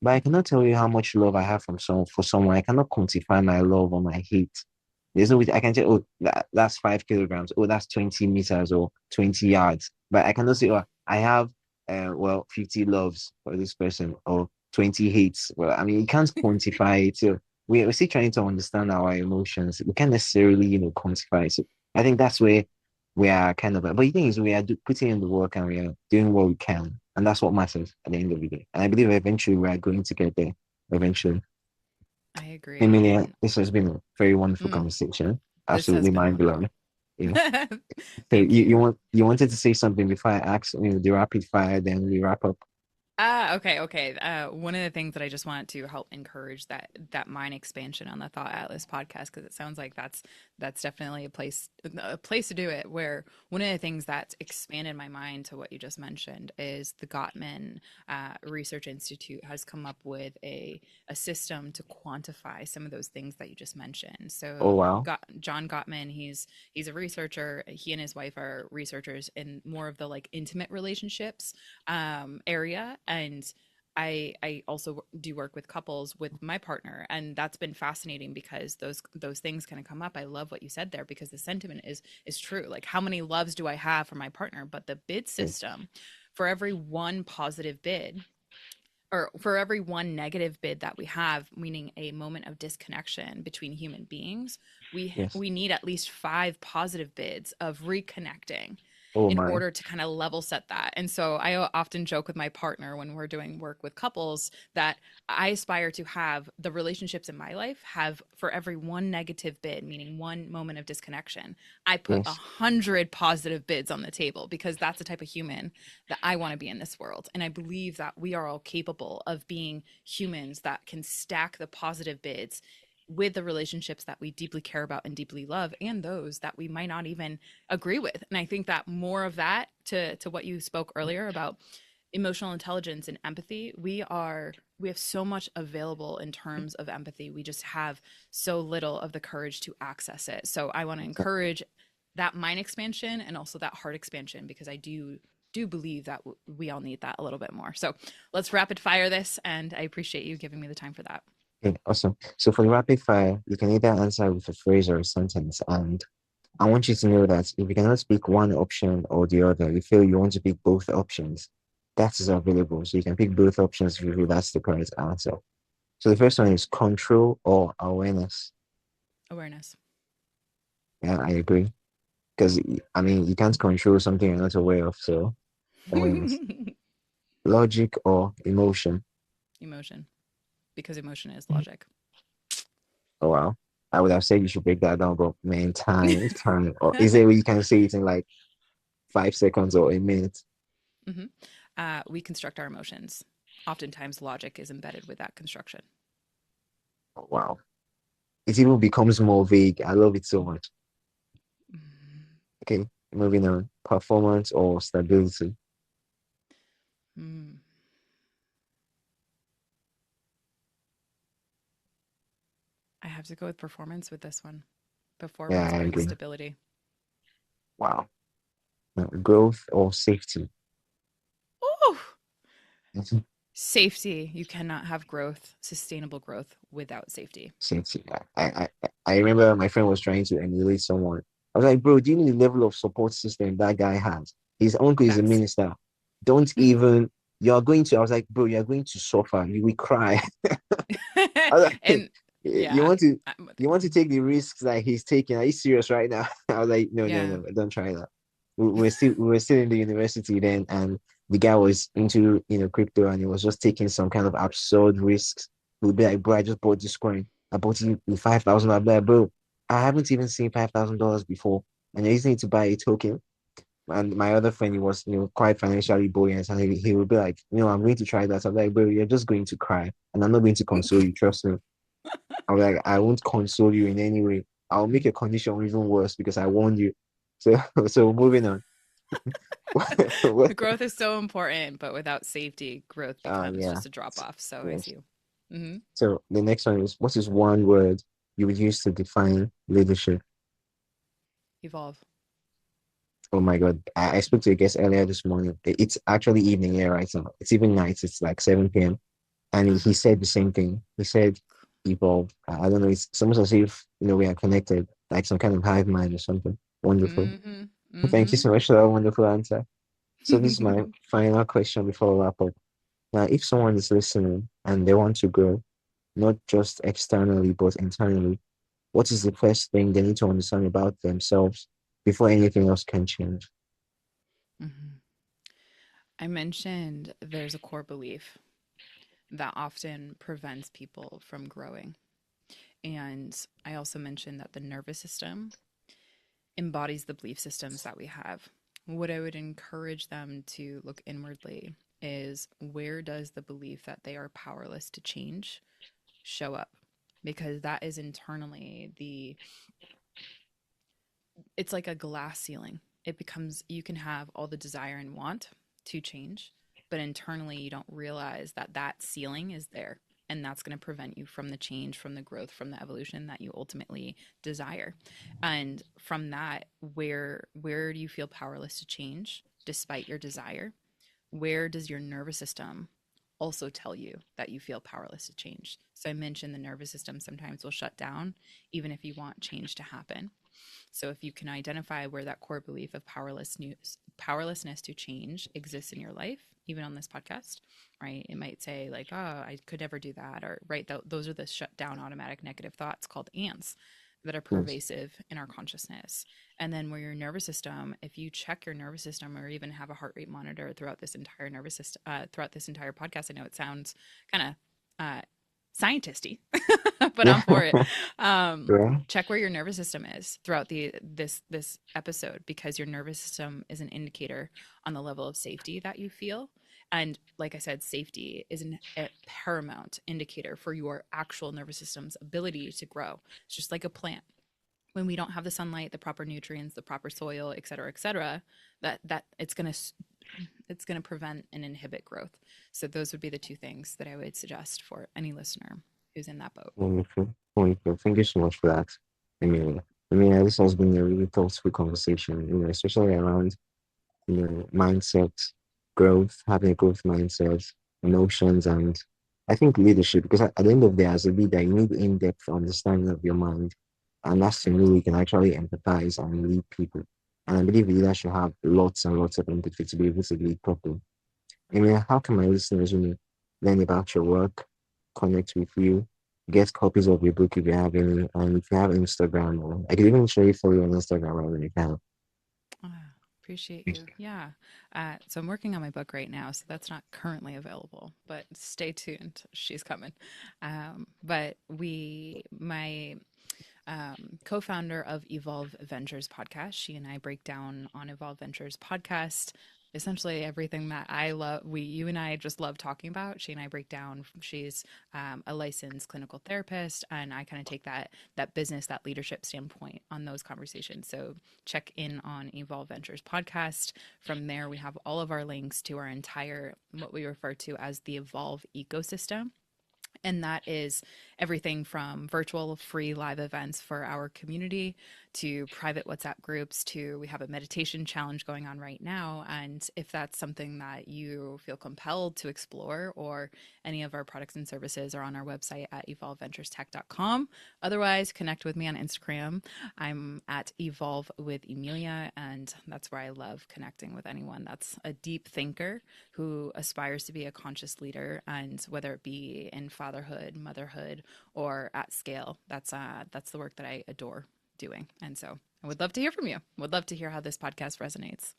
Speaker 1: But I cannot tell you how much love I have for someone. I cannot quantify my love or my hate. There's no way I can say, oh, that's 5 kilograms. Oh, that's 20 meters or 20 yards. But I cannot say, oh, I have 50 loves for this person or 20 hates. Well, I mean, you can't quantify it. So we're still trying to understand our emotions. We can't necessarily, quantify it. So I think that's where we are kind of, but the thing is, we are putting in the work and we are doing what we can, and that's what matters at the end of the day. And I believe eventually we are going to get there. Eventually,
Speaker 2: I agree.
Speaker 1: Emilia,
Speaker 2: And
Speaker 1: this has been a very wonderful
Speaker 2: mm,
Speaker 1: conversation.
Speaker 2: this has
Speaker 1: Absolutely
Speaker 2: been
Speaker 1: mind
Speaker 2: wonderful.
Speaker 1: blowing. Yeah. So
Speaker 2: Thank
Speaker 1: you
Speaker 2: you.
Speaker 1: wanted to say something before I ask, the rapid fire, then we wrap up.
Speaker 2: Okay. One of the things that I just want to help encourage that mind expansion on the Thought Atlas podcast, because it sounds like that's definitely a place to do it. Where one of the things that's expanded my mind to what you just mentioned is the Gottman Research Institute has come up with a system to quantify some of those things that you just mentioned.
Speaker 1: Oh
Speaker 2: So
Speaker 1: wow.
Speaker 2: John Gottman, he's a researcher. He and his wife are researchers in more of the like intimate relationships area. And I also do work with couples with my partner, and that's been fascinating because those things kind of come up. I love what you said there because the sentiment is true. Like, how many loves do I have for my partner? But the bid
Speaker 1: Yes.
Speaker 2: system, for every one positive bid, or for every one negative bid that we have, meaning a moment of disconnection between human beings, we
Speaker 1: Yes.
Speaker 2: we need at least five positive bids of reconnecting
Speaker 1: Oh
Speaker 2: in
Speaker 1: my.
Speaker 2: order to kind of level set that. And so I often joke with my partner when we're doing work with couples that I aspire to have the relationships in my life have, for every one negative bid, meaning one moment of disconnection, I put a
Speaker 1: Yes.
Speaker 2: hundred positive bids on the table because that's the type of human that I want to be in this world. And I believe that we are all capable of being humans that can stack the positive bids with the relationships that we deeply care about and deeply love, and those that we might not even agree with. And I think that more of that, to what you spoke earlier about emotional intelligence and empathy, we have so much available in terms of empathy. We just have so little of the courage to access it. So I want to encourage that mind expansion and also that heart expansion, because I do believe that we all need that a little bit more. So let's rapid fire this, and I appreciate you giving me the time for that.
Speaker 1: Okay, awesome. So for the rapid fire, you can either answer with a phrase or a sentence. And I want you to know that if you cannot speak one option or the other, you feel you want to pick both options, that is available. So you can pick both options if you feel that's the correct answer. So the first one is control or awareness.
Speaker 2: Awareness.
Speaker 1: Yeah, I agree. Because I mean, you can't control something you're not aware of. So awareness. Logic or emotion.
Speaker 2: Emotion, because emotion is logic.
Speaker 1: Oh wow. I would have said you should break that down, but man, time. Or is there where you can say it in like 5 seconds or a minute?
Speaker 2: hmm we construct our emotions. Oftentimes, logic is embedded with that construction.
Speaker 1: Oh, wow. It even becomes more vague. I love it so much. Okay, moving on. Performance or stability.
Speaker 2: Mm. I have to go with performance with this one.
Speaker 1: Yeah,
Speaker 2: Performance
Speaker 1: I
Speaker 2: brings
Speaker 1: agree.
Speaker 2: stability.
Speaker 1: Wow. Growth or safety.
Speaker 2: Oh,
Speaker 1: Mhm.
Speaker 2: safety. You cannot have growth, sustainable growth, without safety.
Speaker 1: Safety. I remember my friend was trying to emulate someone. I was like, bro, do you know the level of support system that guy has? His uncle is a
Speaker 2: Facts.
Speaker 1: minister. Don't even, you're going to, I was like, bro, you're going to suffer. You will cry. I was like,
Speaker 2: And
Speaker 1: you
Speaker 2: yeah,
Speaker 1: want to
Speaker 2: I'm with
Speaker 1: you
Speaker 2: you.
Speaker 1: want to take the risks that he's taking. Are you serious right now? I was like, no, no,
Speaker 2: Yeah.
Speaker 1: no, don't try that. We were still in the university then, and the guy was into crypto, and he was just taking some kind of absurd risks. He would be like, bro, I just bought this coin. I bought it with 5,000. I'd be like, bro, I haven't even seen $5,000 before, and you're using it to buy a token. And my other friend, he was, quite financially buoyant, and he would be like, I'm going to try that. I'm like, bro, you're just going to cry, and I'm not going to console you. Trust me. I'm like, I won't console you in any way. I'll make a condition even worse because I warned you. So, so moving on.
Speaker 2: Growth is so important, but without safety, growth becomes
Speaker 1: Yeah,
Speaker 2: just a drop off. So I
Speaker 1: yes.
Speaker 2: see you. Hmm.
Speaker 1: So the next one is, what is one word you would use to define leadership?
Speaker 2: Evolve.
Speaker 1: Oh my God. I spoke to a guest earlier this morning. It's actually evening here right now. It's even night. It's like 7 p.m. And he
Speaker 2: Uh-huh.
Speaker 1: said the same thing. He said, evolve. I don't know. It's almost as if, we are connected, like some kind of hive mind or something. Wonderful.
Speaker 2: Hmm.
Speaker 1: Thank you
Speaker 2: Hmm.
Speaker 1: so much for that wonderful answer. So this is my final question before we wrap up. Now, if someone is listening and they want to grow, not just externally, but internally. What is the first thing they need to understand about themselves before anything else can change?
Speaker 2: Mhm. I mentioned there's a core belief that often prevents people from growing. And I also mentioned that the nervous system embodies the belief systems that we have. What I would encourage them to look inwardly is, where does the belief that they are powerless to change show up? Because that is internally it's like a glass ceiling. It becomes, you can have all the desire and want to change, but internally you don't realize that that ceiling is there. And that's going to prevent you from the change, from the growth, from the evolution that you ultimately desire. And from that, where do you feel powerless to change despite your desire? Where does your nervous system also tell you that you feel powerless to change? So I mentioned the nervous system sometimes will shut down even if you want change to happen. So if you can identify where that core belief of powerlessness to change exists in your life, even on this podcast, right? It might say like, "Oh, I could never do that," or right, those are the shut down automatic negative thoughts called ants that are
Speaker 1: Yes.
Speaker 2: pervasive in our consciousness. And then where your nervous system, if you check your nervous system or even have a heart rate monitor throughout this entire nervous system, throughout this entire podcast, I know it sounds kind of uh, scientisty, but
Speaker 1: Yeah.
Speaker 2: I'm for it. Um,
Speaker 1: Yeah.
Speaker 2: check where your nervous system is throughout this episode, because your nervous system is an indicator on the level of safety that you feel. And like I said, safety is a paramount indicator for your actual nervous system's ability to grow. It's just like a plant. When we don't have the sunlight, the proper nutrients, the proper soil, et cetera, that it's going to prevent and inhibit growth. So those would be the two things that I would suggest for any listener who's in that boat.
Speaker 1: Wonderful. Wonderful. Thank you so much for that, Amelia. Amelia, this has been a really thoughtful conversation, especially around, mindset, growth, having a growth mindset, emotions, and I think leadership. Because at the end of the day, as a leader, you need in-depth understanding of your mind. And that's to me,
Speaker 2: Correct.
Speaker 1: we can actually empathize and lead people. And I believe leaders should have lots and lots of empathy to be able to lead properly. I mean, how can my listeners, learn about your work, connect with you, get copies of your book if you have any, and if you have Instagram, or I can even show you follow you on Instagram rather if you have.
Speaker 2: Appreciate you. Yeah. So I'm working on my book right now, so that's not currently available, but stay tuned. She's coming. But my co-founder of Evolve Ventures podcast. She and I break down on Evolve Ventures podcast essentially everything that I love. You and I just love talking about. She and I break down. She's a licensed clinical therapist, and I kind of take that business, that leadership standpoint on those conversations. So check in on Evolve Ventures podcast. From there, we have all of our links to our entire what we refer to as the Evolve ecosystem, and that is everything from virtual free live events for our community to private WhatsApp groups to we have a meditation challenge going on right now. And if that's something that you feel compelled to explore, or any of our products and services are on our website at evolveventurestech.com. Otherwise, connect with me on Instagram. I'm at Evolve with Amelia, and that's where I love connecting with anyone that's a deep thinker who aspires to be a conscious leader, and whether it be in fatherhood, motherhood, or at scale, that's the work that I adore doing. And so I would love to hear from you. Would love to hear how this podcast resonates.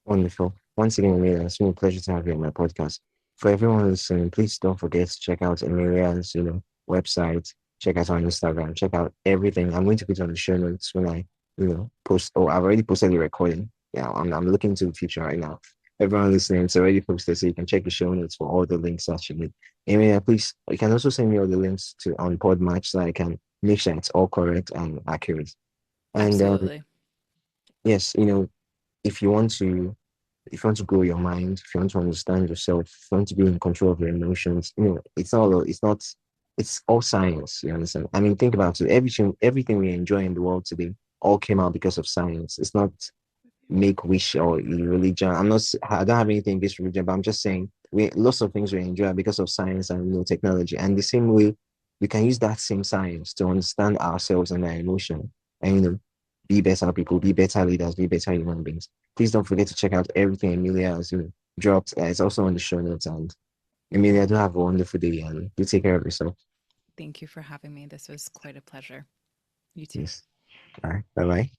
Speaker 1: Wonderful. Once again, Amelia, it's been a pleasure to have you on my podcast. For everyone listening, please don't forget to check out Amelia's, website. Check out on Instagram. Check out everything. I'm going to put it on the show notes when I, post. Oh, I've already posted the recording. Yeah, I'm looking to the future right now. Everyone listening, it's already posted, so you can check the show notes for all the links that you need. Amelia, please, you can also send me all the links to on Podmatch so I can make sure it's all correct and accurate. And
Speaker 2: Absolutely.
Speaker 1: yes, if you want to if you want to grow your mind, if you want to understand yourself, if you want to be in control of your emotions, it's all science, you understand? I mean, think about it. Everything we enjoy in the world today all came out because of science. It's not make wish or religion. I don't have anything against religion, but I'm just saying we lots of things we enjoy because of science and technology. And the same way we can use that same science to understand ourselves and our emotion and be better people, be better leaders, be better human beings. Please don't forget to check out everything Amelia has dropped. It's also on the show notes, and Emilia, do have a wonderful day and you take care of yourself.
Speaker 2: Thank you for having me. This was quite a pleasure. You too.
Speaker 1: Yes. All right. Bye bye.